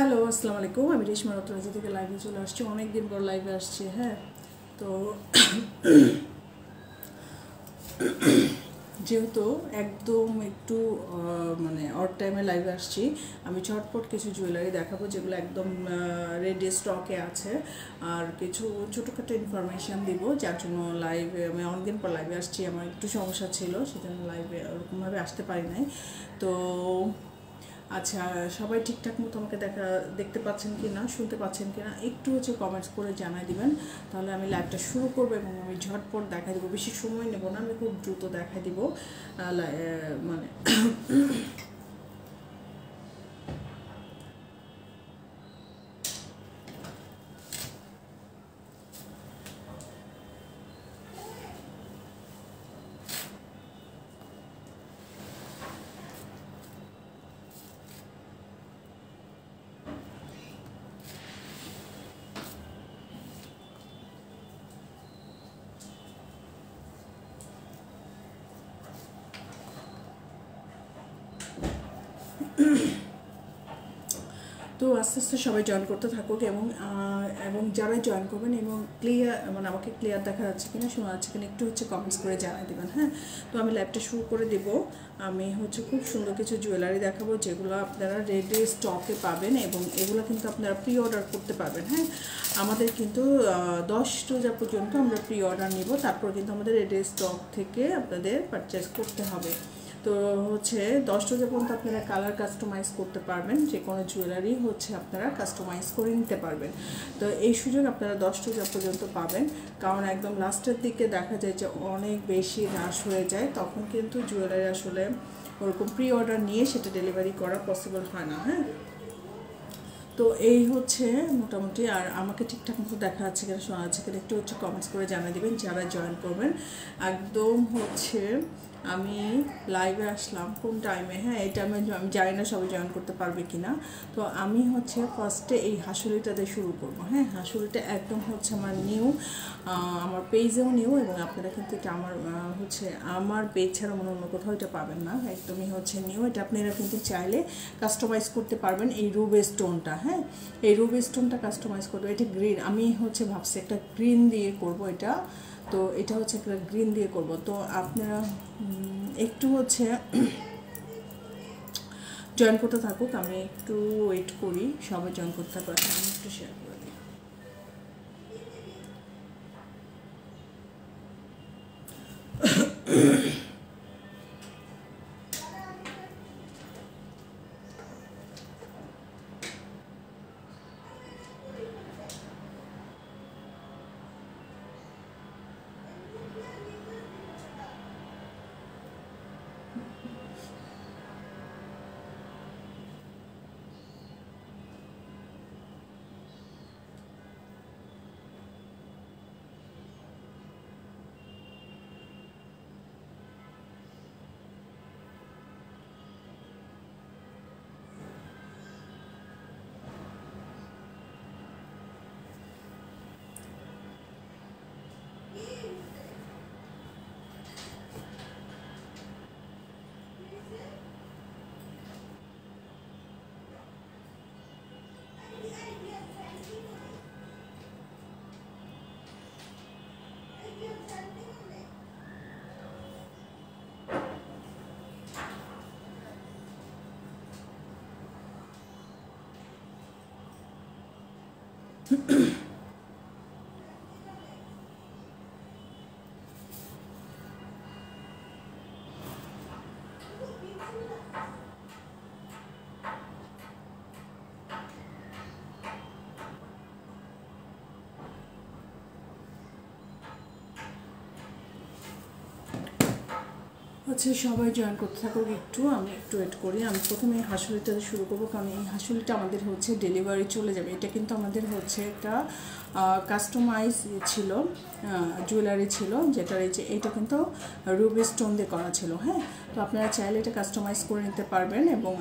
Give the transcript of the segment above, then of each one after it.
Hello, আসসালামু আলাইকুম। আমি রেশমা রত্নাজি থেকে লাইভে চলে আসছি। অনেক দিন পর লাইভে আসছি। হ্যাঁ, তো যেহেতু একদম একটু মানে অড টাইমে লাইভে আসছি, আমি ঝটপট কিছু জুয়েলারি দেখাবো যেগুলো একদম রেডি স্টকে আছে, আর কিছু ছোটোখাটো ইনফরমেশান দিব, যার জন্য লাইভে আমি অনেকদিন পর লাইভে আসছি। আমার একটু সমস্যা ছিল, সেজন্য লাইভে ওরকমভাবে আসতে পারি নাই। তো আচ্ছা, সবাই ঠিকঠাক মতো আমাকে দেখতে পাচ্ছেন কি না, শুনতে পাচ্ছেন কি না, একটু কমেন্টস করে জানাই দিবেন। তাহলে আমি লাইভটা শুরু করবো এবং আমি ঝটপট দেখাই দিব। বেশি সময় নেব না, আমি খুব দ্রুত দেখাই দিব। মানে তো আস্তে আস্তে সবাই জয়েন করতে থাকুক, এবং যারাই জয়েন করবেন এবং ক্লিয়ার মানে আমাকে ক্লিয়ার দেখা যাচ্ছে কিনা, শোনা যাচ্ছে কিনা, একটু কমেন্টস করে জানাই দেবেন। হ্যাঁ, তো আমি লাইভটা শুরু করে দেব। আমি খুব সুন্দর কিছু জুয়েলারি দেখাবো যেগুলো আপনারা রেডি স্টকে পাবেন, এবং এগুলো কিন্তু আপনারা প্রি অর্ডার করতে পারবেন। হ্যাঁ, আমাদের কিন্তু 10 রোজা পর্যন্ত আমরা প্রি অর্ডার নিব, তারপর কিন্তু আমাদের রেডি স্টক থেকে আপনাদের পারচেস করতে হবে। তো 10 রোজা পর্যন্ত আপনারা কালার কাস্টমাইজ করতে পারবেন, যে কোনো জুয়েলারি আপনারা কাস্টমাইজ করে নিতে পারবেন। তো এই সুযোগ আপনারা 10 রোজা পর্যন্ত পাবেন, কারণ একদম লাস্টের দিকে দেখা যায় যে অনেক বেশি রাশ হয়ে যায়, তখন কিন্তু জুয়েলারি আসলে ওরকম প্রি অর্ডার নিয়ে সেটা ডেলিভারি করা পসিবল হয় না। হ্যাঁ, তো এই মোটামুটি। আর আমাকে ঠিকঠাক মতো দেখা যাচ্ছে কিনা, শোনা যাচ্ছে কিনা, একটু কমেন্টস করে জানিয়ে দেবেন যারা জয়েন করবেন। একদম আমি লাইভে আসলাম কোন টাইমে। হ্যাঁ, এই টাইমে আমি জানি না সবাই জয়েন করতে পারবে কি না। তো আমি ফার্স্টে এই হাঁসুলিটা দিয়ে শুরু করব। হ্যাঁ, হাঁসুলিটা একদম আমার নিউ, আমার পেজেও নিউ, এবং আপনারা কিন্তু এটা আমার পেজ ছাড়া অন্য কোথাও এটা পাবেন না, একদমই নিউ। এটা আপনারা কিন্তু চাইলে কাস্টমাইজ করতে পারবেন এই রুবি স্টোনটা। হ্যাঁ, এই রুবি স্টোনটা কাস্টমাইজ করবো। এটা গ্রিন, আমি ভাবছি একটা গ্রিন দিয়ে করব এটা। তো এটা একটা গ্রিন দিয়ে করব। তো আপনারা একটু জয়েন করতে থাকুক, আমি একটু ওয়েট করি, সবাই জয়েন করতে থাকুক। আমি একটু শেয়ার করে দিই। সবাই জয়েন করতে থাকুক, আমি একটু ওয়েট করি। আমি প্রথমে এই হাঁসুলিটা শুরু করবো, কারণ এই হাঁসুলিটা আমাদের ডেলিভারি চলে যাবে। এটা কিন্তু আমাদের একটা কাস্টমাইজ ছিল, জুয়েলারি ছিল, যেটা এইটা কিন্তু রুবি স্টোন দিয়ে করা ছিল। হ্যাঁ, তো আপনারা চাইলে এটা কাস্টমাইজ করে নিতে পারবেন, এবং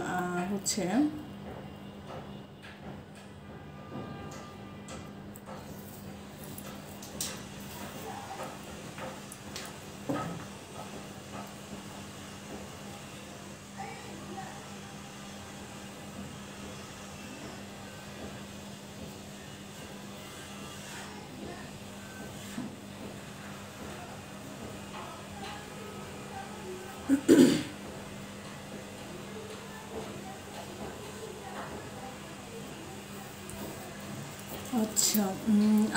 আচ্ছা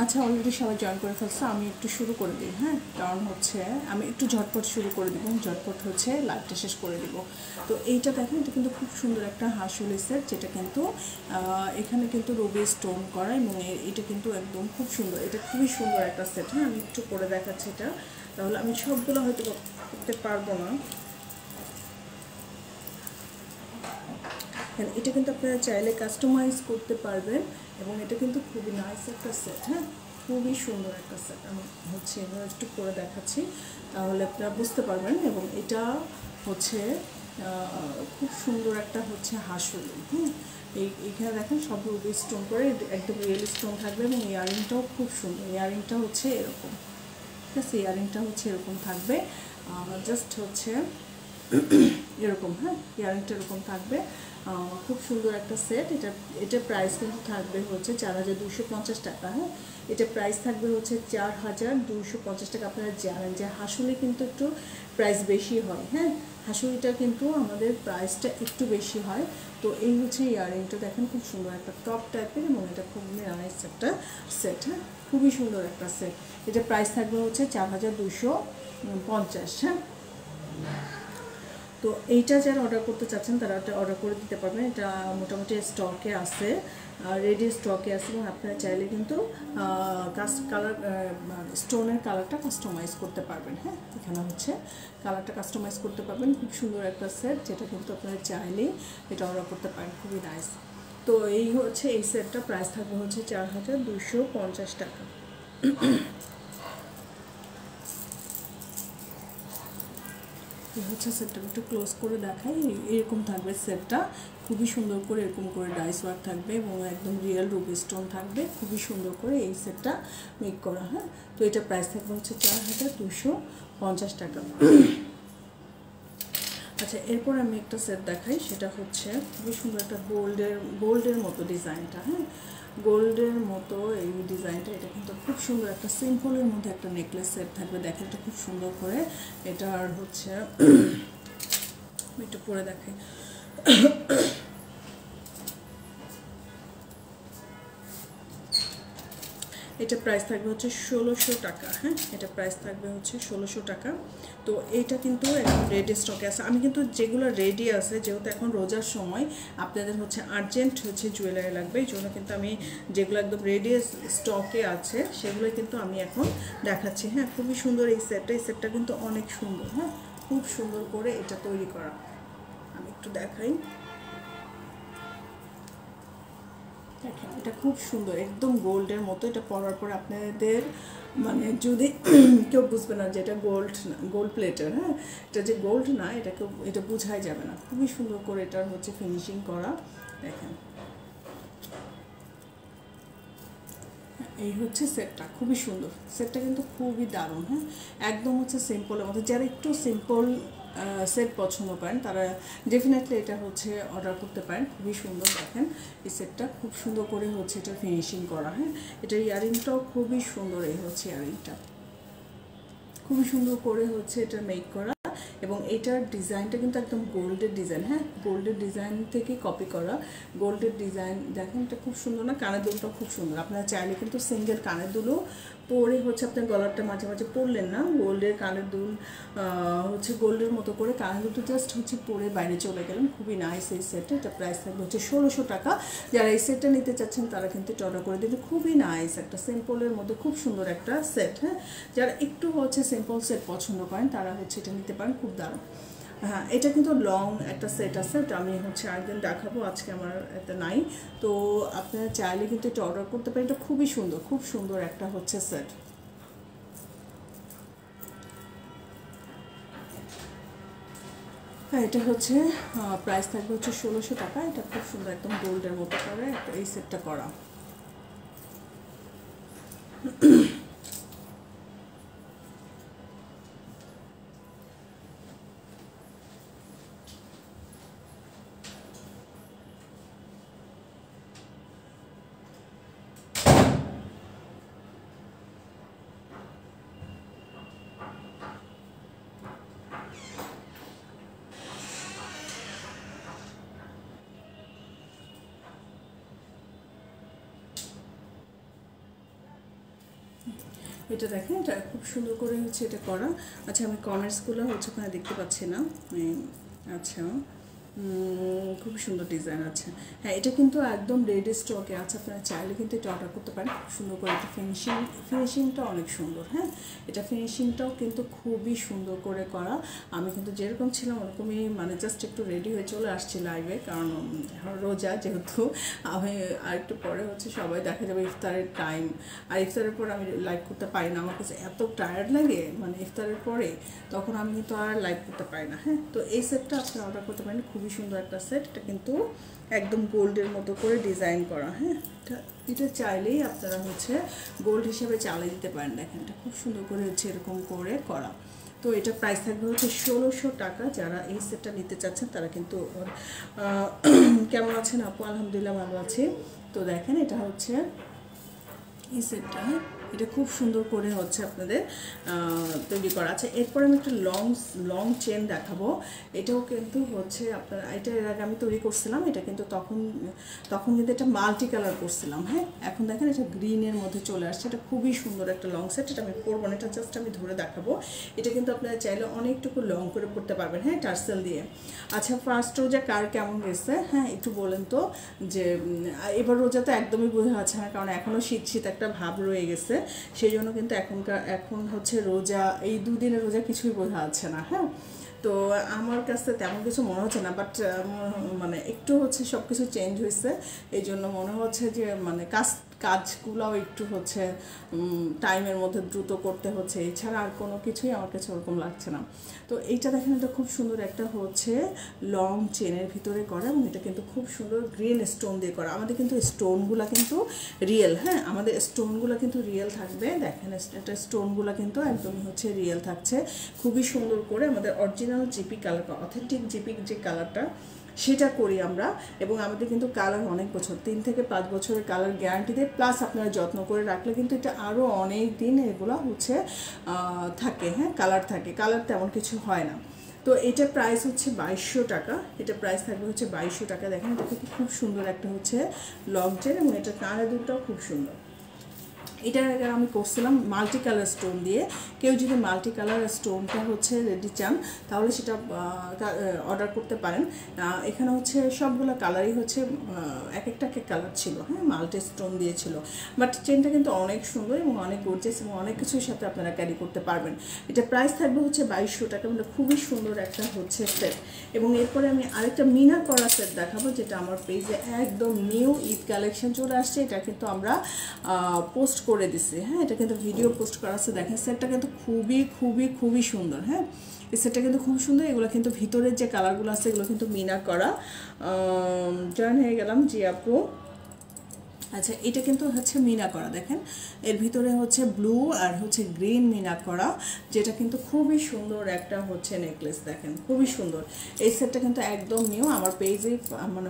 আচ্ছা অলরেডি সবাই জয়েন করে ফেলছে, আমি একটু শুরু করে দিই। হ্যাঁ, কারণ হচ্ছে আমি একটু ঝটপট শুরু করে দিব, ঝটপট হচ্ছে লাইভটা শেষ করে দিব। তো এইটা দেখেন, এটা কিন্তু খুব সুন্দর একটা হাঁসুলি সেট, যেটা কিন্তু এখানে কিন্তু রুবি স্টোন করা, এবং এটা কিন্তু একদম খুব সুন্দর, এটা খুবই সুন্দর একটা সেট। হ্যাঁ, আমি একটু করে দেখাচ্ছি এটা, তাহলে আমি সবগুলো হয়তো করতে পারবো না। এটা কিন্তু আপনারা চাইলে কাস্টমাইজ করতে পারবেন, এবং এটা কিন্তু খুবই নাইস একটা সেট। হ্যাঁ, খুবই সুন্দর একটা সেট। আমি হচ্ছে এবার একটু করে দেখাচ্ছি, তাহলে আপনারা বুঝতে পারবেন। এবং এটা হচ্ছে খুব সুন্দর একটা হচ্ছে হাঁসুলি। হুম, এইখানে দেখেন সব রুবি স্টোন করে একদম রিয়েল স্টোন থাকবে, এবং ইয়ারিংটাও খুব সুন্দর। ইয়ারিংটা হচ্ছে এরকম, ঠিক আছে, ইয়ারিংটা হচ্ছে এরকম থাকবে, জাস্ট হচ্ছে এরকম। হ্যাঁ, ইয়ারিংটা এরকম থাকবে, খুব সুন্দর একটা সেট। এটা প্রাইস কিন্তু থাকবে হচ্ছে 4250 টাকা। হ্যাঁ, এটা প্রাইস থাকবে হচ্ছে 4250 টাকা। আপনারা জানেন যে হাঁসুলি কিন্তু একটু প্রাইস বেশি হয়। হ্যাঁ, হাঁসুলিটা কিন্তু আমাদের প্রাইসটা একটু বেশি হয়। তো এই হচ্ছে ইয়ারিংটা দেখেন, খুব সুন্দর একটা টপ টাইপের, এবং এটা খুব নাইস একটা সেট। হ্যাঁ, খুবই সুন্দর একটা সেট। এটা প্রাইস থাকবে হচ্ছে 4250। হ্যাঁ, তো এইটা যারা অর্ডার করতে চাচ্ছেন তারা অর্ডার করে দিতে পারবেন। এটা মোটামুটি স্টকে আছে, রেডি স্টকে আছে, এবং আপনারা চাইলে কিন্তু কালার স্টোনের কালারটা কাস্টমাইজ করতে পারবেন। হ্যাঁ, এখানে হচ্ছে কালারটা কাস্টমাইজ করতে পারবেন। খুব সুন্দর একটা সেট, যেটা কিন্তু আপনারা চাইলেই এটা অর্ডার করতে পারেন, খুবই নাইস। তো এই হচ্ছে এই সেটটা প্রাইস থাকবে হচ্ছে 4250 টাকা। হচ্ছে সেটটা একটু ক্লোজ করে দেখাই, এরকম থাকবে সেটটা, খুবই সুন্দর করে এরকম করে ডাইস ওয়ার্ক থাকবে, এবং একদম রিয়েল রুবি স্টোন থাকবে, খুবই সুন্দর করে এই সেটটা মেক করা। হ্যাঁ, তো এটা প্রাইস থাকবে হচ্ছে 4250 টাকা। আচ্ছা, এরপর আমি একটা সেট দেখাই, সেটা হচ্ছে খুবই সুন্দর একটা গোল্ডের মতো ডিজাইনটা। হ্যাঁ, গোল্ডের মতো এই ডিজাইনটা, এটা কিন্তু খুব সুন্দর একটা সিম্পলের মধ্যে একটা নেকলেস সেট থাকবে। দেখেন এটা খুব সুন্দর করে, এটার হচ্ছে আমি একটু পরে দেখাই। এটা প্রাইস থাকবে হচ্ছে 1600 টাকা। হ্যাঁ, এটা প্রাইস থাকবে হচ্ছে 1600 টাকা। তো এইটা কিন্তু এখন রেডি স্টকে আছে। আমি কিন্তু যেগুলো রেডি আছে, যেহেতু এখন রোজার সময় আপনাদের হচ্ছে আর্জেন্ট হচ্ছে জুয়েলারি লাগবে, এই জন্য কিন্তু আমি যেগুলো একদম রেডি স্টকে আছে সেগুলো কিন্তু আমি এখন দেখাচ্ছি। হ্যাঁ, খুবই সুন্দর এই সেটটা কিন্তু অনেক সুন্দর। হ্যাঁ, খুব সুন্দর করে এটা তৈরি করা, আমি একটু দেখাই। দেখেন এটা খুব সুন্দর, একদম গোল্ডের মতো। এটা পরার পর আপনাদের মানে যদি কেউ বুঝবে না যে এটা গোল্ড না, গোল্ড প্লেটের। হ্যাঁ, এটা যে গোল্ড না, এটা বোঝাই যাবে না। খুবই সুন্দর করে এটার হচ্ছে ফিনিশিং করা। দেখেন এই হচ্ছে সেটটা, খুবই সুন্দর সেটটা, কিন্তু খুবই দারুণ। হ্যাঁ, একদম হচ্ছে সিম্পলের মধ্যে, যারা একটু সিম্পল সেট পছন্দ করেন তারা ডেফিনেটলি এটা হচ্ছে অর্ডার করতে পারেন। খুবই সুন্দর, দেখেন এই সেটটা খুব সুন্দর করে হচ্ছে এটা ফিনিশিং করা। হ্যাঁ, এটার ইয়ারিংটাও খুবই সুন্দর, এই হচ্ছে ইয়ারিংটা খুবই সুন্দর করে হচ্ছে এটা মেক করা, এবং এটার ডিজাইনটা কিন্তু একদম গোল্ডের ডিজাইন। হ্যাঁ, গোল্ডের ডিজাইন থেকে কপি করা, গোল্ডের ডিজাইন। দেখেন এটা খুব সুন্দর না, কানের দুলটা খুব সুন্দর। আপনারা চাইলে কিন্তু সিঙ্গেল কানের দুলও পরে হচ্ছে আপনার গলারটা মাঝে মাঝে পরলেন না, গোল্ডের কানের দুল হচ্ছে গোল্ডের মতো করে কানের দুলটা জাস্ট হচ্ছে পরে বাইরে চলে গেলেন, খুবই নাইস এই সেটটা। এটা প্রাইস থাকবে হচ্ছে 1600 টাকা। যারা এই সেটটা নিতে চাচ্ছেন তারা কিন্তু অর্ডার করে দিন। খুবই নাইস একটা সিম্পলের মধ্যে খুব সুন্দর একটা সেট। হ্যাঁ, যারা একটু হচ্ছে সিম্পল সেট পছন্দ করেন তারা হচ্ছে এটা নিতে পারেন, খুব দারুণ। হ্যাঁ, এটা কিন্তু লং একটা সেট আছে, এটা আমি হচ্ছে আরেকদিন দেখাবো, আজকে আমার এটা নাই। তো আপনারা চাইলে কিন্তু এটা অর্ডার করতে পারেন, এটা খুবই সুন্দর, খুব সুন্দর একটা হচ্ছে সেট। হ্যাঁ, এটা হচ্ছে প্রাইস থাকবে হচ্ছে 1600 টাকা। এটা খুব সুন্দর একদম গোল্ডের মতো করে এই সেটটা করা। এটা দেখেন, এটা খুব সুন্দর করে হচ্ছে এটা করা। আচ্ছা আমি কর্নার্সগুলো হচ্ছে ওখানে দেখতে পাচ্ছি না। আচ্ছা খুব সুন্দর ডিজাইন আছে। হ্যাঁ এটা কিন্তু একদম রেডি স্টকে আছে, আপনারা চাইলে কিন্তু এটা অর্ডার করতে পারেন। খুব সুন্দর করে এটা ফিনিশিংটা অনেক সুন্দর। হ্যাঁ এটা ফিনিশিংটাও কিন্তু খুবই সুন্দর করে করা। আমি কিন্তু যেরকম ছিলাম ওরকমই, মানে জাস্ট একটু রেডি হয়ে চলে আসছি লাইভে, কারণ রোজা যেহেতু। আমি আরেকটু পরে হচ্ছে সবাই দেখা যাবে ইফতারের টাইম, আর ইফতারের পর আমি লাইভ করতে পারি না, আমার কাছে এত টায়ার্ড লাগে মানে ইফতারের পরে, তখন আমি তো আর লাইভ করতে পারি না। হ্যাঁ তো এই সেটটা আপনারা অর্ডার করতে পারেন, খুবই সুন্দর একটা সেট। এটা কিন্তু একদম গোল্ডের মতো করে ডিজাইন করা। হ্যাঁ এটা চাইলেই আপনারা হচ্ছে গোল্ড হিসেবে চালিয়ে দিতে পারেন। দেখেন এটা খুব সুন্দর করে হচ্ছে এরকম করে করা। তো এটা প্রাইস থাকবে হচ্ছে 1600 টাকা। যারা এই সেটটা নিতে চাচ্ছেন তারা কিন্তু কেমন আছেন আপু? আলহামদুলিল্লাহ ভালো আছি। তো দেখেন এটা হচ্ছে এই সেটটা, এটা খুব সুন্দর করে হচ্ছে আপনাদের তৈরি করা আছে। এরপর আমি একটা লং চেন দেখাবো। এটাও কিন্তু হচ্ছে আপনার, এটা এর আগে আমি তৈরি করছিলাম, এটা কিন্তু তখন কিন্তু এটা মাল্টি কালার করছিলাম। হ্যাঁ এখন দেখেন এটা গ্রিনের মধ্যে চলে আসছে। এটা খুবই সুন্দর একটা লং সেট। এটা আমি পরবো না, এটা জাস্ট আমি ধরে দেখাবো। এটা কিন্তু আপনারা চাইলে অনেকটুকু লং করে পড়তে পারবেন। হ্যাঁ টার্সেল দিয়ে। আচ্ছা ফার্স্ট রোজা কার কেমন গেছে হ্যাঁ একটু বলেন তো। যে এবার রোজা তো একদমই বোঝা যাচ্ছে না, কারণ এখনও শীত একটা ভাব রয়ে গেছে। সেই জন্য কিন্তু এখন হচ্ছে রোজা, এই দুদিনের রোজা কিছুই বোঝা যাচ্ছে না। হ্যাঁ তো আমার কাছে তেমন কিছু মনে হচ্ছে না, বাট মানে একটু হচ্ছে সব কিছু চেঞ্জ হয়েছে। এই জন্য মনে হচ্ছে যে মানে কাজগুলোও একটু হচ্ছে টাইমের মধ্যে দ্রুত করতে হচ্ছে, এছাড়া আর কোনো কিছুই আমার কাছে ওরকম লাগছে না। তো এইটা দেখেন, এটা খুব সুন্দর একটা হচ্ছে লং চেনের ভিতরে করা, এবং এটা কিন্তু খুব সুন্দর গ্রিন স্টোন দিয়ে করা। আমাদের কিন্তু স্টোনগুলো কিন্তু রিয়েল। হ্যাঁ আমাদের স্টোনগুলো কিন্তু রিয়েল থাকবে। দেখেন এটা স্টোনগুলো কিন্তু একদমই হচ্ছে রিয়েল থাকছে, খুবই সুন্দর করে। আমাদের original GP colour, authentic GP যে কালারটা সেটা করি আমরা, এবং আমাদের কিন্তু কালার অনেক বছর, 3 থেকে 5 বছরের কালার গ্যারান্টি দেয়। প্লাস আপনারা যত্ন করে রাখলে কিন্তু এটা আরও অনেক দিন এগুলো হচ্ছে থাকে। হ্যাঁ কালার থাকে, কালার তেমন কিছু হয় না। তো এটা প্রাইস হচ্ছে 2200 টাকা। এটা প্রাইস থাকবে হচ্ছে 2200 টাকা। দেখেন এটা কিন্তু খুব সুন্দর একটা হচ্ছে লং চেন, এবং এটা কানের দুলটাও খুব সুন্দর। এটা আমি করছিলাম মাল্টি কালার স্টোন দিয়ে। কেউ যদি মাল্টি কালার স্টোনটা হচ্ছে রেডি চান তাহলে সেটা অর্ডার করতে পারেন। এখানে হচ্ছে সবগুলো কালারই হচ্ছে এক একটা কালার ছিল। হ্যাঁ মাল্টি স্টোন দিয়েছিল, বাট চেনটা কিন্তু অনেক সুন্দর এবং অনেক গর্জিয়াস, এবং অনেক কিছুর সাথে আপনারা ক্যারি করতে পারবেন। এটা প্রাইস থাকবে হচ্ছে 2200 টাকা। মানে খুবই সুন্দর একটা হচ্ছে সেট। এবং এরপরে আমি আরেকটা মিনা করা সেট দেখাবো, যেটা আমার পেজে একদম নিউ ঈদ কালেকশন চলে আসছে। এটা কিন্তু আমরা পোস্ট করে দিছি। হ্যাঁ এটা কিন্তু ভিডিও পোস্ট করা আছে। দেখেন সেটটা কিন্তু খুবই সুন্দর। হ্যাঁ এই সেটটা কিন্তু খুব সুন্দর। এগুলো কিন্তু ভিতরের যে কালারগুলো আছে এগুলো কিন্তু মিনা করা। জয়েন হয়ে গেলাম জি আপু। আচ্ছা এটা কিন্তু হচ্ছে মিনা করা। দেখেন এর ভিতরে হচ্ছে ব্লু আর হচ্ছে গ্রিন মিনা করা, যেটা কিন্তু খুবই সুন্দর একটা হচ্ছে নেকলেস। দেখেন খুবই সুন্দর। এই সেটটা কিন্তু একদম নিউ, আমার পেজে মানে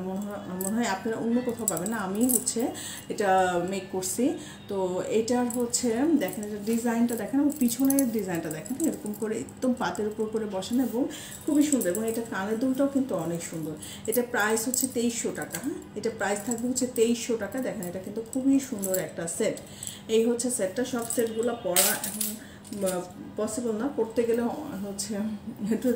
মনে হয় আপনারা অন্য কোথাও পাবেন না, আমি হচ্ছে এটা মেক করছি। তো এটার হচ্ছে দেখেন এটা ডিজাইনটা দেখেন, এবং পিছনের ডিজাইনটা দেখেন এরকম করে একদম পাতের উপর করে বসানো, এবং খুবই সুন্দর। এবং এটা কানের দুলটাও কিন্তু অনেক সুন্দর। এটা প্রাইস হচ্ছে 2300 টাকা। হ্যাঁ এটা প্রাইস থাকবে হচ্ছে 2300 টাকা। দেখেন এটা কিন্তু খুবই সুন্দর একটা সেট। এই হচ্ছে সেটটা। সব সেটগুলো পরা এখন পসিবল না, পড়তে গেলে হচ্ছে একটু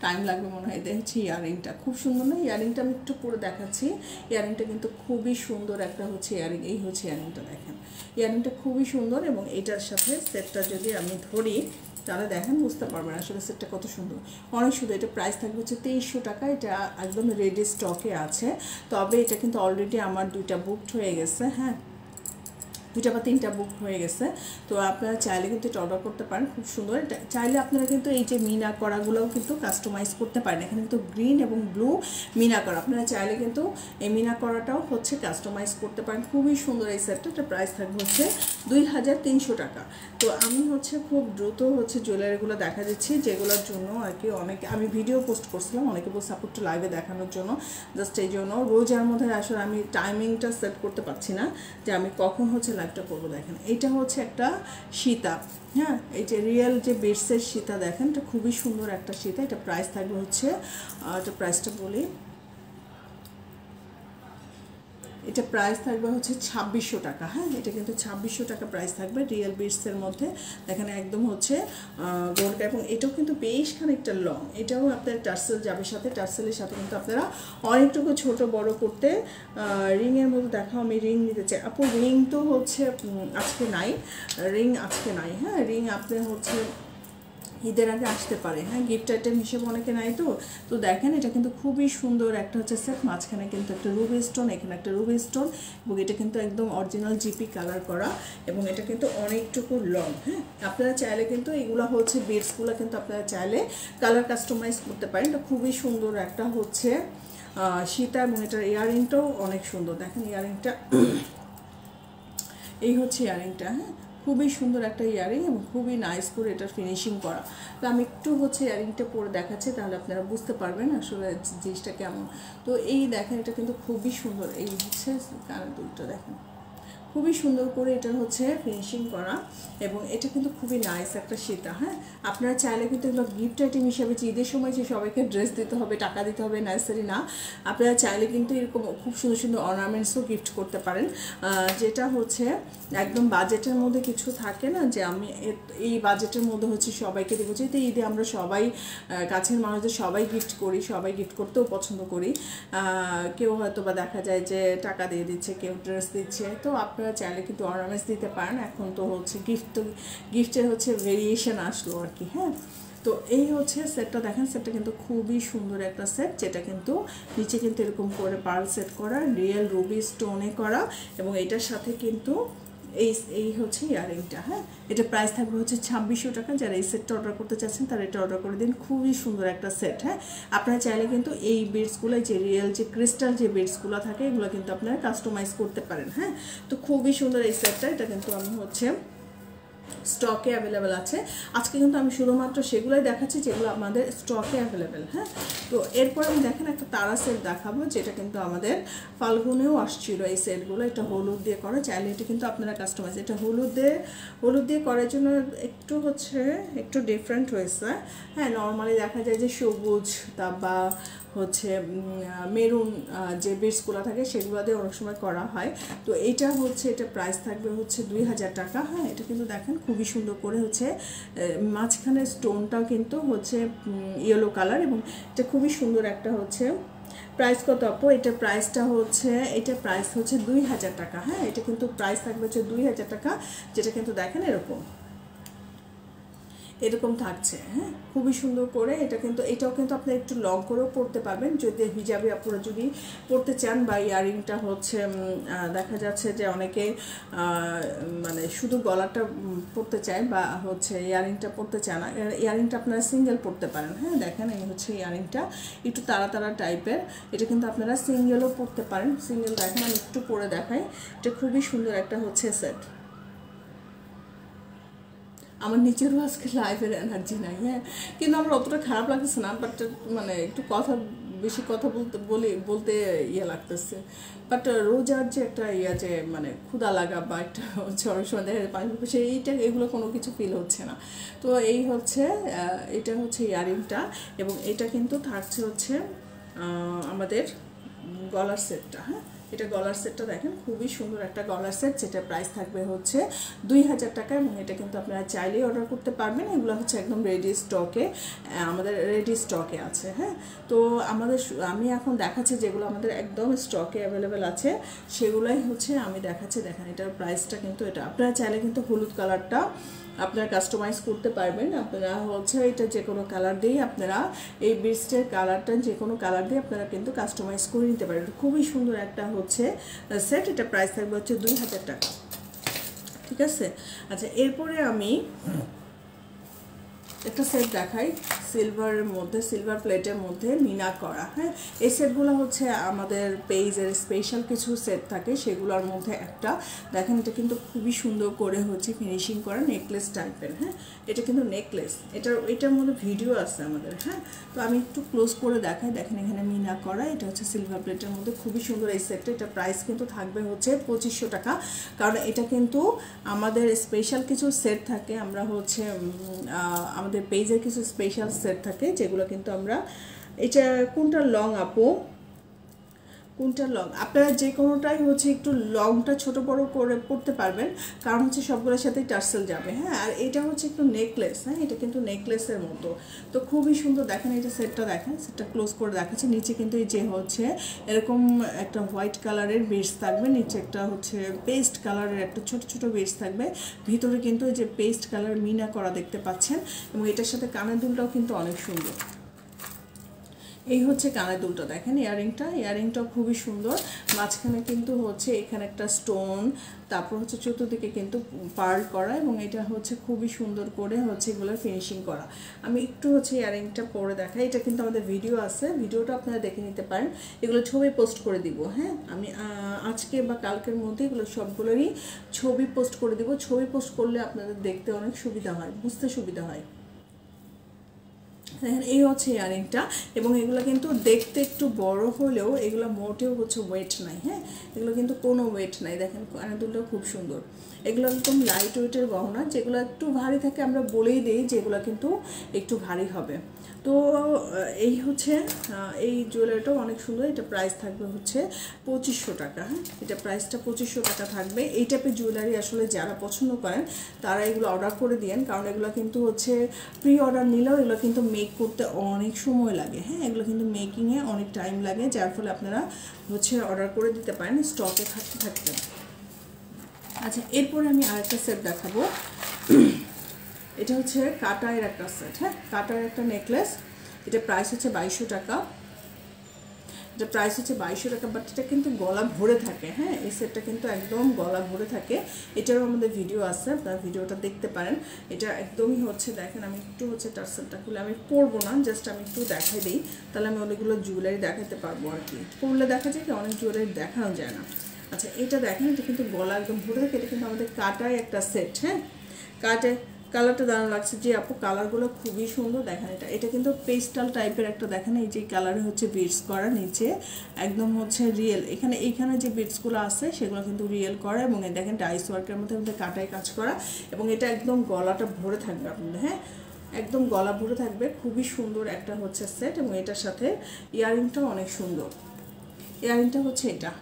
টাইম লাগবে মনে হয়। এটা হচ্ছে ইয়ারিংটা খুব সুন্দর না? ইয়ারিংটা আমি একটু পরে দেখাচ্ছি। ইয়ারিংটা কিন্তু খুবই সুন্দর একটা হচ্ছে ইয়ারিং। এই হচ্ছে ইয়ারিংটা। দেখেন ইয়ারিংটা খুবই সুন্দর, এবং এটার সাথে সেটটা যদি আমি ধরি তাহলে দেখেন বুঝতে পারবেন আসলে সেটটা কত সুন্দর, অনেক সুন্দর। এটা প্রাইস থাকবে হচ্ছে 2300 টাকা। এটা একদম রেডি স্টকে আছে, তবে এটা কিন্তু অলরেডি আমার 2টা বুকড হয়ে গেছে। হ্যাঁ 2টা বা 3টা বুক হয়ে গেছে। তো আপনারা চাইলে কিন্তু এটা অর্ডার করতে পারেন, খুব সুন্দর। এটা চাইলে আপনারা কিন্তু এই যে মিনা করাগুলোও কিন্তু কাস্টমাইজ করতে পারেন। এখানে কিন্তু গ্রিন এবং ব্লু মিনা করা, আপনারা চাইলে কিন্তু এই মিনা করাটাও হচ্ছে কাস্টমাইজ করতে পারেন। খুবই সুন্দর এই সেটটা। এটা প্রাইস থাকবে হচ্ছে 2300 টাকা। তো আমি হচ্ছে খুব দ্রুত হচ্ছে জুয়েলারিগুলো দেখা দিচ্ছি, যেগুলোর জন্য আর কি অনেকে আমি ভিডিও পোস্ট করছিলাম, অনেকে বলছে সাপোর্টটা লাইভে দেখানোর জন্য। জাস্ট এই জন্য রোজার মধ্যে আসলে আমি টাইমিংটা সেট করতে পারছি না যে আমি কখন হচ্ছে লাইভটা করবো। দেখেন এইটা হচ্ছে একটা সীতা। হ্যাঁ এই যে রিয়েল যে বেডসের সীতা, দেখেন এটা খুবই সুন্দর একটা সীতা। এটা প্রাইস থাকবে হচ্ছে, এটা প্রাইসটা বলি, এটা প্রাইস থাকবে হচ্ছে 2600 টাকা। হ্যাঁ, এটা কিন্তু 2600 টাকা প্রাইস থাকবে রিয়েল বিটসের মধ্যে। দেখেন একদম হচ্ছে গোল্ড, এবং এটাও কিন্তু বেশ খানিকটা লং। এটাও আপনার টার্সেল যাবে সাথে, টার্সেলের সাথে কিন্তু আপনারা অনেকটুকু ছোট বড় করতে রিংয়ের মতো দেখাও। আমি রিং নিতে চাই আপু। রিং তো হচ্ছে আজকে নাই, রিং আজকে নাই। হ্যাঁ, রিং আপনার হচ্ছে ঈদের আগে আসতে পারে। হ্যাঁ, গিফট আইটেম হিসেবে অনেকে নাই। তো দেখেন এটা কিন্তু খুবই সুন্দর একটা হচ্ছে সেট। মাঝখানে কিন্তু একটা রুবি স্টোন, এখানে একটা রুবি স্টোন, এবং এটা কিন্তু একদম অরিজিনাল জিপি কালার করা, এবং এটা কিন্তু অনেকটুকু লং। হ্যাঁ, আপনারা চাইলে কিন্তু এগুলো হচ্ছে বিডসগুলো কিন্তু আপনারা চাইলে কালার কাস্টমাইজ করতে পারেন। এটা খুবই সুন্দর একটা হচ্ছে সীতা, এবং এটার ইয়াররিংটাও অনেক সুন্দর। দেখেন ইয়াররিংটা, এই হচ্ছে ইয়াররিংটা। হ্যাঁ, খুবই সুন্দর একটা ইয়ারিং, এবং খুবই নাইস করে এটার ফিনিশিং করা। তো আমি একটু হচ্ছে ইয়ারিংটা পরে দেখাচ্ছি, তাহলে আপনারা বুঝতে পারবেন আসলে জিনিসটা কেমন। তো এই দেখেন এটা কিন্তু খুবই সুন্দর। এই হচ্ছে কানের দুলটা দেখেন, খুবই সুন্দর করে এটার হচ্ছে ফিনিশিং করা, এবং এটা কিন্তু খুবই নাইস একটা সীতা। হ্যাঁ, আপনারা চাইলে কিন্তু এগুলো গিফট আইটেম হিসাবে, ঈদের সময় যে সবাইকে ড্রেস দিতে হবে, টাকা দিতে হবে, নেসেসারি না। আপনারা চাইলে কিন্তু এরকম খুব সুন্দর সুন্দর অর্নামেন্টসও গিফট করতে পারেন, যেটা হচ্ছে একদম বাজেটের মধ্যে কিছু থাকে না যে আমি এই বাজেটের মধ্যে হচ্ছে সবাইকে দেবো। যেহেতু ঈদে আমরা সবাই কাছের মানুষদের সবাই গিফট করি, সবাই গিফট করতেও পছন্দ করি। কেউ হয়তো বা দেখা যায় যে টাকা দিয়ে দিচ্ছে, কেউ ড্রেস দিচ্ছে। তো আপনারা চাইলে কিন্তু অর্নামেন্টস দিতে পারেন। এখন তো হচ্ছে গিফটের হচ্ছে ভেরিয়েশন আসলো আর কি। হ্যাঁ, তো এই হচ্ছে সেটটা দেখেন, সেটটা কিন্তু খুবই সুন্দর একটা সেট, যেটা কিন্তু নিচে কিন্তু এরকম করে পার্ল সেট করা, রিয়েল রুবি স্টোনে করা, এবং এটার সাথে কিন্তু এই হচ্ছে ইয়ারিংটা। হ্যাঁ, এটা প্রাইস থাকবে হচ্ছে 2600 টাকা। যারা এই সেটটা অর্ডার করতে চাচ্ছেন তারা এটা অর্ডার করে দিন। খুবই সুন্দর একটা সেট। হ্যাঁ, আপনারা চাইলে কিন্তু এই বিডসগুলো, যে রিয়েল যে ক্রিস্টাল যে বিডসগুলো থাকে, এগুলো কিন্তু আপনারা কাস্টমাইজ করতে পারেন। হ্যাঁ, তো খুবই সুন্দর এই সেটটা। এটা কিন্তু আমি হচ্ছে স্টকে অ্যাভেলেবেল আছে। আজকে কিন্তু আমি শুধুমাত্র সেগুলোই দেখাচ্ছি যেগুলো আমাদের স্টকে অ্যাভেলেবেল। হ্যাঁ, তো এরপর আমি দেখেন একটা তারা সেট দেখাবো, যেটা কিন্তু আমাদের ফাল্গুনেও আসছিল এই সেটগুলো। এটা হলুদ দিয়ে করা, চাইলে এটা কিন্তু আপনারা কাস্টমাইজ, এটা হলুদ দিয়ে করার জন্য একটু ডিফারেন্ট হয়েছে। হ্যাঁ, নর্মালি দেখা যায় যে সবুজ বা হচ্ছে মেরুন যে বিডসগুলো থাকে সেগুলো দিয়ে অনেক সময় করা হয়। তো এটা হচ্ছে, এটা প্রাইস থাকবে হচ্ছে 2000 টাকা। হ্যাঁ, এটা কিন্তু দেখেন খুবই সুন্দর করে হচ্ছে মাঝখানে স্টোনটাও কিন্তু হচ্ছে ইয়েলো কালার, এবং এটা খুবই সুন্দর একটা হচ্ছে। প্রাইস কত আপু? এটার প্রাইসটা হচ্ছে, এটা প্রাইস হচ্ছে 2000 টাকা। হ্যাঁ, এটা কিন্তু প্রাইস থাকবে হচ্ছে 2000 টাকা, যেটা কিন্তু দেখেন এরকম থাকছে। হ্যাঁ, খুবই সুন্দর করে। এটাও কিন্তু আপনি একটু লং করেও পরতে পারবেন যদি হিজাবে আপনারা যদি পরতে চান, বা ইয়ারিংটা হচ্ছে দেখা যাচ্ছে যে অনেকে মানে শুধু গলাটা পরতে চায়, বা হচ্ছে ইয়ারিংটা পরতে চায় না। ইয়ারিংটা আপনারা সিঙ্গেল পরতে পারেন। হ্যাঁ, দেখেন এই হচ্ছে ইয়ারিংটা একটু তারা টাইপের। এটা কিন্তু আপনারা সিঙ্গেলও পরতে পারেন। সিঙ্গেল দেখেন, আমি একটু পরে দেখাই। এটা খুবই সুন্দর একটা হচ্ছে সেট। আমার নিচেরও আজকে লাইফের এনার্জি নাই। হ্যাঁ, কিন্তু আমার অতটা খারাপ লাগতেছে না, বাট মানে একটু বেশি কথা বলতে ইয়ে লাগতেছে। বাট রোজার যে একটা যে মানে ক্ষুধা লাগা, বা একটা হচ্ছে অনেক সময় দেখা যায় পানি এগুলো কোনো কিছু ফিল হচ্ছে না। তো এই হচ্ছে এটা হচ্ছে ইয়ারিংটা, এবং এটা কিন্তু থাকছে হচ্ছে আমাদের গলার সেটটা। হ্যাঁ, এটা গলার সেটটা দেখেন খুবই সুন্দর একটা গলার সেট, যেটা প্রাইস থাকবে হচ্ছে 2000 টাকা, এবং এটা কিন্তু আপনারা চাইলেই অর্ডার করতে পারবেন। এগুলো হচ্ছে একদম রেডি স্টকে, আমাদের রেডি স্টকে আছে। হ্যাঁ, তো আমি এখন দেখাচ্ছি যেগুলো আমাদের একদম স্টকে অ্যাভেলেবেল আছে, সেগুলোই হচ্ছে আমি দেখাচ্ছি। দেখেন এটার প্রাইসটা কিন্তু এটা, আপনারা চাইলে কিন্তু হলুদ কালারটা আপনারা কাস্টমাইজ করতে পারবেন। আপনারা হচ্ছে এটা যে কোনো কালার দিয়েই আপনারা এই বিডসের কালারটা যে কোনো কালার দিয়ে আপনারা কিন্তু কাস্টমাইজ করে নিতে পারেন। খুবই সুন্দর একটা হচ্ছে সেট। এটা প্রাইস থাকবে হচ্ছে 2000 টাকা। ঠিক আছে, আচ্ছা এরপরে আমি একটা সেট দেখাই সিলভারের মধ্যে, সিলভার প্লেটের মধ্যে মিনা করা। হ্যাঁ, এই সেটগুলো হচ্ছে আমাদের পেজের স্পেশাল কিছু সেট থাকে, সেগুলোর মধ্যে একটা দেখেন। এটা কিন্তু খুবই সুন্দর করে হচ্ছে ফিনিশিং করা, নেকলেস টাইপের। হ্যাঁ, এটা কিন্তু নেকলেস, এটার মধ্যে ভিডিও আছে আমাদের। হ্যাঁ, তো আমি একটু ক্লোজ করে দেখাই। দেখেন এখানে মিনা করা, এটা হচ্ছে সিলভার প্লেটের মধ্যে খুবই সুন্দর এই সেটটা। এটা প্রাইস কিন্তু থাকবে হচ্ছে 2500 টাকা, কারণ এটা কিন্তু আমাদের স্পেশাল কিছু সেট থাকে। আমরা হচ্ছে আমাদের পেজের কিছু স্পেশাল সেট থাকে, যেগুলো কিন্তু আমরা, এটা কোনটা লং আপু? কোনটা লং, আপনারা যে কোনোটাই হচ্ছে একটু লংটা ছোট বড় করে পড়তে পারবেন, কারণ হচ্ছে সবগুলোর সাথেই টার্সেল যাবে। হ্যাঁ, আর এটা হচ্ছে একটু নেকলেস। হ্যাঁ, এটা কিন্তু নেকলেসের মতো, তো খুবই সুন্দর। দেখেন এটা সেটটা, দেখেন সেটটা ক্লোজ করে দেখাচ্ছে। নিচে কিন্তু এই যে হচ্ছে এরকম একটা হোয়াইট কালারের বিডস থাকবে, নিচে একটা হচ্ছে পেস্ট কালারের একটা ছোট ছোট বিডস থাকবে, ভিতরে কিন্তু এই যে পেস্ট কালার মিনা করা দেখতে পাচ্ছেন। এবং এটার সাথে কানের দুলটাও কিন্তু অনেক সুন্দর। এই হচ্ছে কানের দুলটা, দেখেন ইয়ারিংটাও খুবই সুন্দর। মাঝখানে কিন্তু হচ্ছে এখানে একটা স্টোন, তারপর হচ্ছে চতুর্দিকে কিন্তু পার্ল করা, এবং এটা হচ্ছে খুবই সুন্দর করে হচ্ছে এগুলো ফিনিশিং করা। আমি একটু হচ্ছে ইয়ারিংটা পরে দেখাই। এটা কিন্তু আমাদের ভিডিও আছে, ভিডিওটা আপনারা দেখে নিতে পারেন। এগুলো ছবি পোস্ট করে দিব। হ্যাঁ, আমি আজকে বা কালকের মধ্যে এগুলো সবগুলোরই ছবি পোস্ট করে দিব। ছবি পোস্ট করলে আপনাদের দেখতে অনেক সুবিধা হয়, বুঝতে সুবিধা হয়। দেখেন এই হচ্ছে ইয়ারিংটা, এবং এগুলো কিন্তু দেখতে একটু বড় হলেও এগুলো মোটেও হচ্ছে ওয়েট নাই। হ্যাঁ, এগুলো কিন্তু কোনো ওয়েট নাই। দেখেন কানের দুলটাও খুব সুন্দর। এগুলো একদম লাইট ওয়েটের গহনা, যেগুলো একটু ভারী থাকে আমরা বলেই দিই যেগুলো কিন্তু একটু ভারী হবে। তো এই হচ্ছে এই জুয়েলারিটাও অনেক সুন্দর। এটা প্রাইস থাকবে হচ্ছে 2500 টাকা। হ্যাঁ, এটা প্রাইসটা 2500 টাকা থাকবে। এই টাইপের জুয়েলারি আসলে যারা পছন্দ করেন তারা এগুলো অর্ডার করে দিয়েন, কারণ এগুলো কিন্তু হচ্ছে প্রি অর্ডার নিলেও এগুলো কিন্তু মেক করতে অনেক সময় লাগে। হ্যাঁ, এগুলো কিন্তু মেকিংয়ে অনেক টাইম লাগে, যার ফলে আপনারা হচ্ছে অর্ডার করে দিতে পারেন স্টকে থাকতে থাকতে। আচ্ছা, এরপরে আমি আরেকটা সেট দেখাবো। এটা হচ্ছে কাটায়ের একটা সেট। হ্যাঁ, কাটায়ের একটা নেকলেস। এটা প্রাইস হচ্ছে 2200 টাকা। এটা প্রাইস হচ্ছে 2200 টাকা, বাট এটা কিন্তু গলা ভরে থাকে। হ্যাঁ, এই সেটটা কিন্তু একদম গলা ভরে থাকে। এটারও আমাদের ভিডিও আছে, আপনারা ভিডিওটা দেখতে পারেন। এটা একদমই হচ্ছে, দেখেন আমি একটু হচ্ছে টার্সেলটা খুলে, আমি পরবো না, জাস্ট আমি একটু দেখাই দিই, তাহলে আমি অনেকগুলো জুয়েলারি দেখাতে পারবো আর কি। পরলে দেখা যায় কি অনেক জুয়েলারি দেখানো যায় না। আচ্ছা, এটা দেখেন, এটা কিন্তু গলা একদম ভরে থাকে। এটা কিন্তু আমাদের কাটায় একটা সেট। হ্যাঁ, কাটায় কালারটা দারুণ লাগছে। যে আপু কালারগুলো খুবই সুন্দর। দেখেন এটা কিন্তু পেস্টাল টাইপের একটা, দেখেন এই যে কালারে হচ্ছে বিটস করা, নিচে একদম হচ্ছে রিয়েল। এইখানে যে বিটসগুলো আছে সেগুলো কিন্তু রিয়েল করা, এবং দেখেন ডাইস ওয়ার্কের মধ্যে আমাদের কাটায় কাজ করা, এবং এটা একদম গলাটা ভরে থাকবে আপনাদের। হ্যাঁ, একদম গলা ভরে থাকবে, খুবই সুন্দর একটা হচ্ছে সেট। এবং এটার সাথে ইয়ারিংটাও অনেক সুন্দর। ইয়ারিংটা হচ্ছে এটা,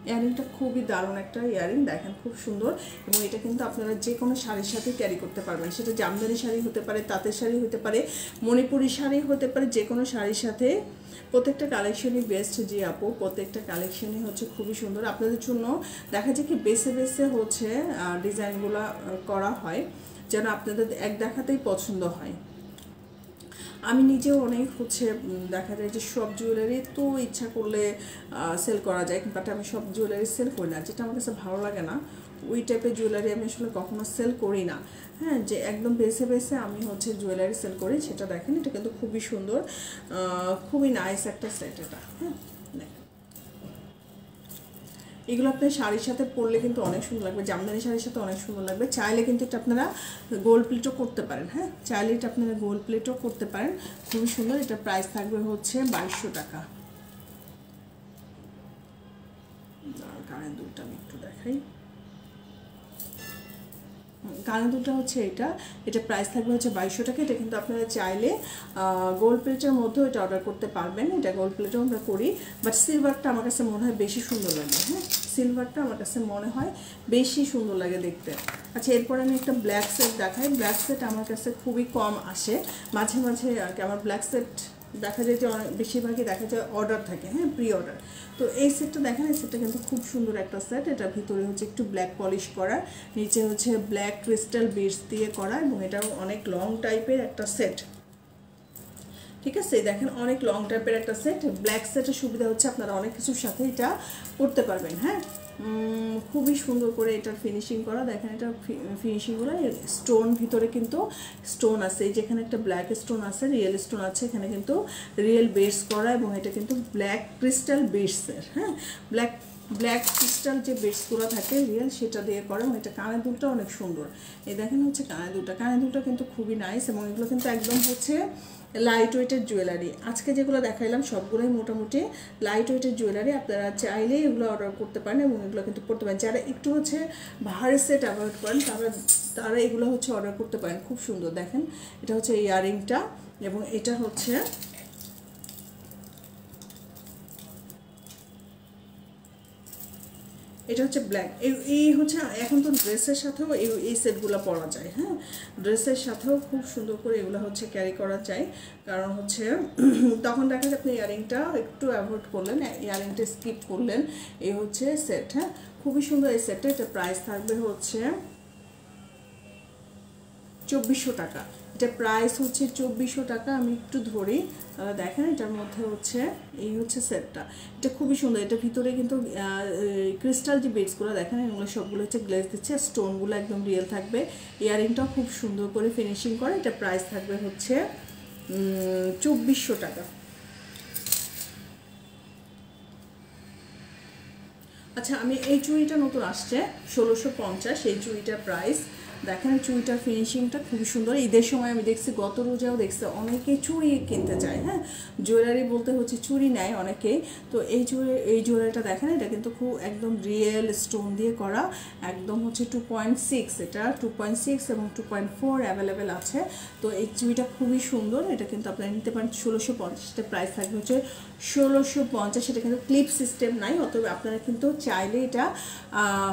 ইয়ারিংটা খুবই দারুণ একটা ইয়ারিং, দেখেন খুব সুন্দর। এবং এটা কিন্তু আপনারা যে কোনো শাড়ির সাথে ক্যারি করতে পারবেন, সেটা জামদানি শাড়ি হতে পারে, তাঁতের শাড়ি হতে পারে, মণিপুরি শাড়ি হতে পারে, যে কোনো শাড়ির সাথে। প্রত্যেকটা কালেকশনই বেস্ট যে আপু, প্রত্যেকটা কালেকশনই হচ্ছে খুবই সুন্দর। আপনাদের জন্য দেখা যায় কি বেছে বেছে হচ্ছে ডিজাইনগুলো করা হয়, যেন আপনাদের এক দেখাতেই পছন্দ হয়। আমি নিজেও অনেক হচ্ছে দেখা যায় যে সব জুয়েলারি তো ইচ্ছা করলে সেল করা যায়, বাট আমি সব জুয়েলারি সেল করি না, যেটা আমার কাছে ভালো লাগে না ওই টাইপের জুয়েলারি আমি আসলে কখনো সেল করি না। হ্যাঁ, যে একদম বেছে বেছে আমি হচ্ছে জুয়েলারি সেল করি, সেটা দেখেন। এটা কিন্তু খুবই সুন্দর, খুবই নাইস একটা সেট এটা। হ্যাঁ, এগুলো আপনার শাড়ির সাথে পরলে কিন্তু অনেক সুন্দর লাগবে, জামদানি শাড়ির সাথে অনেক সুন্দর লাগবে। চাইলে কিন্তু এটা আপনারা গোল্ড প্লেটও করতে পারেন। হ্যাঁ, চাইলে এটা আপনারা গোল্ড প্লেটও করতে পারেন, খুবই সুন্দর। এটা প্রাইস থাকবে হচ্ছে 2200 টাকা। কানের দুলটা আমি একটু দেখাই। কানের দুলটা হচ্ছে এটা প্রাইস থাকবে হচ্ছে 2200 টাকা। এটা কিন্তু আপনারা চাইলে গোল্ড প্লেটের মধ্যেও এটা অর্ডার করতে পারবেন। এটা গোল্ড প্লেটও আমরা করি, বাট সিলভারটা আমার কাছে মনে হয় বেশি সুন্দর লাগে। হ্যাঁ, সিলভারটা আমার কাছে মনে হয় বেশি সুন্দর লাগে দেখতে। আচ্ছা, এরপর আমি একটা ব্ল্যাক সেট দেখাই। ব্ল্যাক সেট আমার কাছে খুবই কম আসে, মাঝে মাঝে আর কি। আমার ব্ল্যাক সেট দেখা যায় যে বেশিরভাগই দেখা যায় অর্ডার থাকে। হ্যাঁ, প্রি অর্ডার। তো এই সেটটা দেখেন, এই সেটটা কিন্তু খুব সুন্দর একটা সেট। এটার ভিতরে হচ্ছে একটু ব্ল্যাক পলিশ করা, নিচে হচ্ছে ব্ল্যাক ক্রিস্টাল বিডস দিয়ে করা, এবং এটাও অনেক লং টাইপের একটা সেট। ঠিক আছে, দেখেন অনেক লং টাইপের একটা সেট। ব্ল্যাক সেটের সুবিধা হচ্ছে আপনারা অনেক কিছুর সাথে এটা করতে পারবেন। হ্যাঁ, খুবই সুন্দর করে এটার ফিনিশিং করা, দেখেন এটা ফিনিশিংগুলো। স্টোন ভিতরে কিন্তু স্টোন আছে, যেখানে একটা ব্ল্যাক স্টোন আছে, রিয়েল স্টোন আছে, এখানে কিন্তু রিয়েল বেডস করা, এবং এটা কিন্তু ব্ল্যাক ক্রিস্টাল বেডসের। হ্যাঁ, ব্ল্যাক ক্রিস্টাল যে বেডসগুলো থাকে রিয়েল, সেটা দিয়ে করে। এবং এটা কানের দুলটা অনেক সুন্দর। এই দেখেন হচ্ছে কানের দুলটা কিন্তু খুবই নাইস, এবং এগুলো কিন্তু একদম হচ্ছে লাইট ওয়েটের জুয়েলারি। আজকে যেগুলো দেখাইলাম সবগুলোই মোটামুটি লাইট ওয়েটের জুয়েলারি। আপনারা চাইলেই এগুলো অর্ডার করতে পারেন, এবং এগুলো কিন্তু পড়তে পারেন। যারা একটু হচ্ছে ভারী সেট অ্যাভয়েড করেন তারা এগুলো হচ্ছে অর্ডার করতে পারেন। খুব সুন্দর, দেখেন এটা হচ্ছে ইয়ারিংটা, এবং এটা হচ্ছে এটা হচ্ছে ব্ল্যাক। এই হচ্ছে এখন তো ড্রেসের সাথেও এই সেটগুলো পরা যায়। হ্যাঁ, ড্রেসের সাথেও খুব সুন্দর করে এগুলো হচ্ছে ক্যারি করা যায়। কারণ হচ্ছে তখন দেখা যায় আপনি ইয়ারিংটা একটু অ্যাভয়েড করলেন, ইয়ারিংটা স্কিপ করলেন। এই হচ্ছে সেট। হ্যাঁ, খুবই সুন্দর এই সেটটা। এটা প্রাইস থাকবে হচ্ছে 2400 টাকা। এটা প্রাইস হচ্ছে 2400 টাকা। আমি একটু ধরি তাহলে দেখেন, এটার মধ্যে হচ্ছে এই হচ্ছে সেটটা। এটা খুবই সুন্দর। এটা ভিতরে কিন্তু ক্রিস্টাল যে বিডসগুলো দেখেন, এগুলো সবগুলো হচ্ছে গ্লেজ দিচ্ছে, স্টোনগুলো একদম রিয়েল থাকবে। ইয়ারিংটাও খুব সুন্দর করে ফিনিশিং করে। এটা প্রাইস থাকবে হচ্ছে 2400 টাকা। আচ্ছা, আমি এই চুড়িটা নতুন আসছে 1650, এই চুড়িটার প্রাইস দেখেন। চুড়িটার ফিনিশিংটা খুবই সুন্দর। ঈদের সময় আমি দেখছি, গত রোজাও দেখছি অনেকেই চুড়ি কিনতে চায়। হ্যাঁ, জুয়েলারি বলতে হচ্ছে চুড়ি নেয় অনেকেই। তো এই জুয়েলারিটা দেখেন, এটা কিন্তু খুব একদম রিয়েল স্টোন দিয়ে করা, একদম হচ্ছে 2.6, এটা 2.6 এবং 2.4 অ্যাভেলেবেল আছে। তো এই চুড়িটা খুবই সুন্দর। এটা কিন্তু আপনারা নিতে পারেন 1650। এটা প্রাইস থাকবে হচ্ছে 1650। এটা কিন্তু ক্লিপ সিস্টেম নাই, অতএব আপনারা কিন্তু চাইলে এটা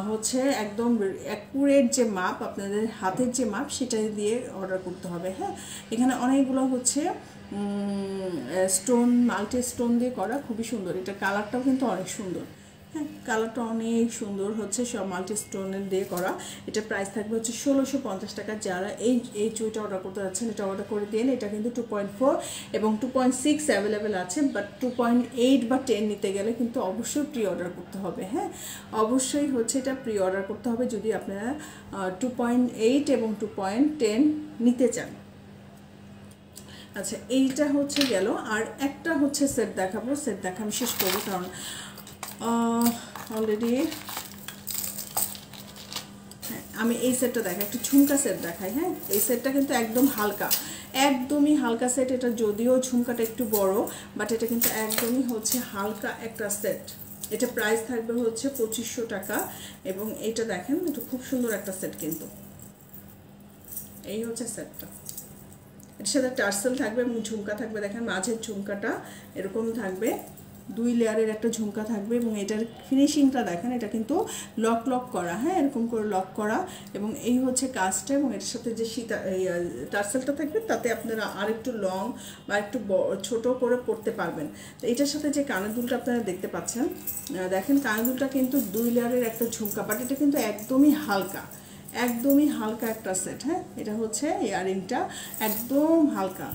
হচ্ছে একদম অ্যাকুরেট যে মাপ, আপনাদের হাতের যে মাপ সেটা দিয়ে অর্ডার করতে হবে। হ্যাঁ, এখানে অনেকগুলো হচ্ছে স্টোন, মাল্টি স্টোন দিয়ে করা, খুবই সুন্দর। এটা কালারটাও কিন্তু অনেক সুন্দর। হ্যাঁ, কালারটা অনেক সুন্দর হচ্ছে, সব মাল্টি স্টোনের দিয়ে করা। এটা প্রাইস থাকবে হচ্ছে 1650 টাকা। যারা এই চুড়িটা অর্ডার করতে যাচ্ছেন, এটা অর্ডার করে দিন। এটা কিন্তু 2.4 এবং 2.6 অ্যাভেলেবেল আছে, বাট 2.8 বা 10 নিতে গেলে কিন্তু অবশ্যই প্রি অর্ডার করতে হবে। হ্যাঁ, অবশ্যই হচ্ছে এটা প্রি অর্ডার করতে হবে যদি আপনারা 2.8 এবং 2.10 নিতে চান। আচ্ছা, এইটা হচ্ছে গেল। আর একটা হচ্ছে সেট দেখাবো, সেট দেখা আমি শেষ করবো কারণ অলরেডি। হ্যাঁ, আমি এই সেটটা দেখাই, একটু ঝুমকা সেট দেখাই। হ্যাঁ, এই সেটটা কিন্তু একদম হালকা, একদমই হালকা সেট। এটা যদিও ঝুমকাটা একটু বড়, বাট এটা কিন্তু একদমই হচ্ছে হালকা একটা সেট। এটা প্রাইস থাকবে হচ্ছে 2500 টাকা। এবং এটা দেখেন, এটা খুব সুন্দর একটা সেট কিন্তু। এই হচ্ছে সেটটা। এর সাথে টার্সেল থাকবে এবং ঝুমকা থাকবে। দেখেন, মাঝের ঝুমকাটা এরকম থাকবে, 2 লেয়ারের একটা ঝুমকা থাকবে। এবং এটার ফিনিশিংটা দেখেন, এটা কিন্তু লক করা। হ্যাঁ, এরকম করে লক করা। এবং এই হচ্ছে কাজটা। এবং এর সাথে যে টার্সেলটা থাকবে, তাতে আপনারা আর একটু লং বা একটু ছোট করে পরতে পারবেন। তো এটার সাথে যে কানের দুলটা আপনারা দেখতে পাচ্ছেন, দেখেন কানের দুলটা কিন্তু 2 লেয়ারের একটা ঝুমকা, বাট এটা কিন্তু একদমই হালকা, একদমই হালকা একটা সেট। হ্যাঁ, এটা হচ্ছে ইয়ারিংটা একদম হালকা,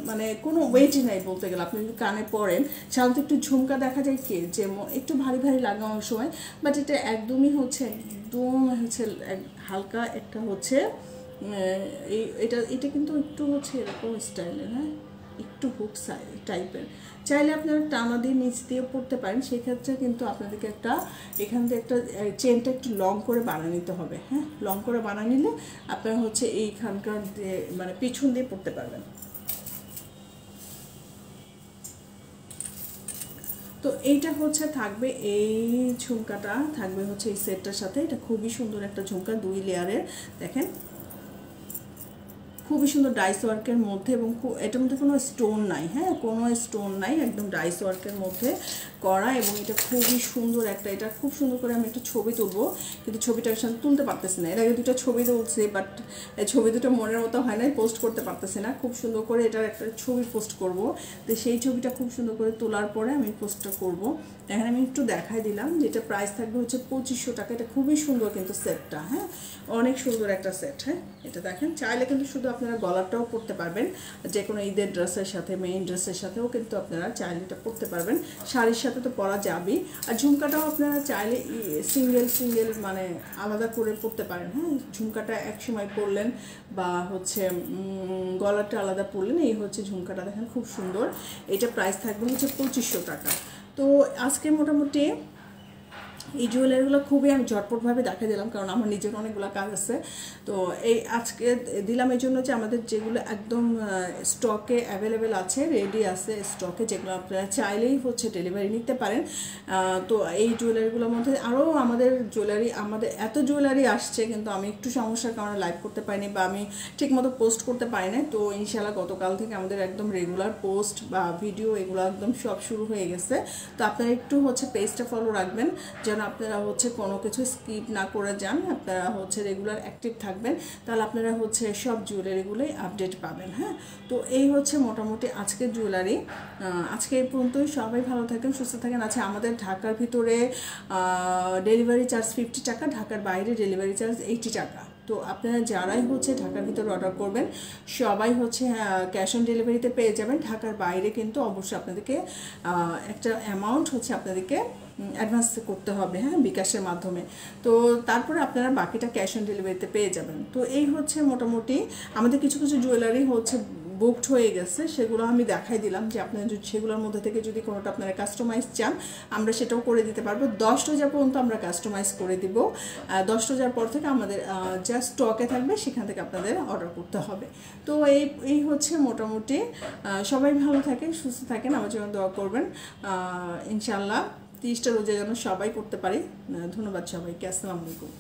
মানে কোনো ওয়েটই নাই বলতে গেলে। আপনি যদি কানে পরেন, সাধারণত একটু ঝুমকা দেখা যায় কি যে একটু ভারী ভারী লাগানোর সময়, বাট এটা একদমই হচ্ছে একদম হচ্ছে হালকা একটা হচ্ছে এটা কিন্তু একটু হচ্ছে এরকম স্টাইলের। হ্যাঁ, একটু হুক টাইপের। চাইলে আপনারা টানা দিয়ে নিচ দিয়ে পড়তে পারেন, সেক্ষেত্রে কিন্তু আপনাদেরকে একটা এখান থেকে একটা চেনটা একটু লং করে বানিয়ে নিতে হবে। হ্যাঁ, লং করে বানিয়ে নিলে আপনারা হচ্ছে এইখানকার দিয়ে মানে পিছন দিয়ে পড়তে পারবেন। তো এইটা হচ্ছে থাকবে, এই ঝুমকাটা থাকবে হচ্ছে এই সেটটার সাথে। এটা খুবই সুন্দর একটা ঝুমকা, 2 লেয়ারের। দেখেন, খুবই সুন্দর ডাইস ওয়ার্কের মধ্যে। এবং এটার মধ্যে কোনো স্টোন নাই। হ্যাঁ, কোনো স্টোন নাই, একদম ডাইস ওয়ার্কের মধ্যে করা। এবং এটা খুবই সুন্দর একটা, এটা খুব সুন্দর করে আমি একটা ছবি তুলবো, কিন্তু ছবিটা একসাথে তুলতে পারতেছি না। এর আগে 2টা ছবি তুলছি, বাট ছবি দুটো মনের মতো হয় না, পোস্ট করতে পারতেছি না। খুব সুন্দর করে এটার একটা ছবি পোস্ট করব। তো সেই ছবিটা খুব সুন্দর করে তোলার পরে আমি পোস্টটা করব। এখানে আমি একটু দেখাই দিলাম, যেটা প্রাইস থাকবে হচ্ছে 2500 টাকা। এটা খুবই সুন্দর কিন্তু সেটটা। হ্যাঁ, অনেক সুন্দর একটা সেট। হ্যাঁ, এটা দেখেন, চাইলে কিন্তু শুধু আপনারা গলাটাও পরতে পারবেন, যে কোনো ঈদের ড্রেসের সাথে, মেইন ড্রেসের সাথেও কিন্তু আপনারা চাইলে এটা পরতে পারবেন। শাড়ির সাথে তো পরা যাবেই। আর ঝুমকাটাও আপনারা চাইলে সিঙ্গেল মানে আলাদা করে পরতে পারেন। হ্যাঁ, ঝুমকাটা এক সময় পরলেন বা হচ্ছে গলাটা আলাদা পরলেন। এই হচ্ছে ঝুমকাটা, দেখেন খুব সুন্দর। এটা প্রাইস থাকবে হচ্ছে 2500 টাকা। তো আজকে মোটামুটি এই জুয়েলারিগুলো খুবই আমি ঝটপটভাবে দেখা দিলাম, কারণ আমার নিজের অনেকগুলো কাজ আছে। তো এই আজকে দিলাম এই জন্য যে আমাদের যেগুলো একদম স্টকে অ্যাভেলেবেল আছে, রেডি আছে স্টকে, যেগুলো আপনারা চাইলেই হচ্ছে ডেলিভারি নিতে পারেন। তো এই জুয়েলারিগুলোর মধ্যে আরও আমাদের এত জুয়েলারি আসছে, কিন্তু আমি একটু সমস্যার কারণে লাইভ করতে পারিনি বা আমি ঠিকমতো পোস্ট করতে পারি না। তো ইনশাআল্লাহ গতকাল থেকে আমাদের একদম রেগুলার পোস্ট বা ভিডিও এগুলো একদম সব শুরু হয়ে গেছে। তো আপনারা একটু হচ্ছে পেজটা ফলো রাখবেন, যেন যেন আপনারা হচ্ছে কোনো কিছু স্কিপ না করে যান, আপনারা হচ্ছে রেগুলার অ্যাক্টিভ থাকবেন, তাহলে আপনারা হচ্ছে সব জুয়েলারিগুলোই আপডেট পাবেন। হ্যাঁ, তো এই হচ্ছে মোটামুটি আজকের জুয়েলারি। আজকে এই পর্যন্তই। সবাই ভালো থাকেন, সুস্থ থাকেন। আচ্ছা, আমাদের ঢাকার ভিতরে ডেলিভারি চার্জ 50 টাকা, ঢাকার বাইরে ডেলিভারি চার্জ 80 টাকা। তো আপনারা যারাই হচ্ছে ঢাকার ভিতরে অর্ডার করবেন সবাই হচ্ছে ক্যাশ অন ডেলিভারিতে পেয়ে যাবেন। ঢাকার বাইরে কিন্তু অবশ্যই আপনাদেরকে একটা অ্যামাউন্ট হচ্ছে আপনাদেরকে অ্যাডভান্স করতে হবে, হ্যাঁ, বিকাশের মাধ্যমে। তো তারপরে আপনারা বাকিটা ক্যাশ অন ডেলিভারিতে পেয়ে যাবেন। তো এই হচ্ছে মোটামুটি আমাদের কিছু কিছু জুয়েলারি হচ্ছে বুকড হয়ে গেছে, সেগুলো আমি দেখাই দিলাম যে আপনারা যদি সেগুলোর মধ্যে থেকে যদি কোনোটা আপনারা কাস্টমাইজ চান আমরা সেটাও করে দিতে পারবো। 10 রোজা পর্যন্ত আমরা কাস্টমাইজ করে দিব। 10 রোজার পর থেকে আমাদের যা স্টকে থাকবে সেখান থেকে আপনাদের অর্ডার করতে হবে। তো এই হচ্ছে মোটামুটি। সবাই ভালো থাকেন, সুস্থ থাকেন, আমার জন্য দোয়া করবেন। ইনশাল্লাহ 30টা রোজা যেন সবাই করতে পারি। ধন্যবাদ সবাইকে। আসসালামু আলাইকুম।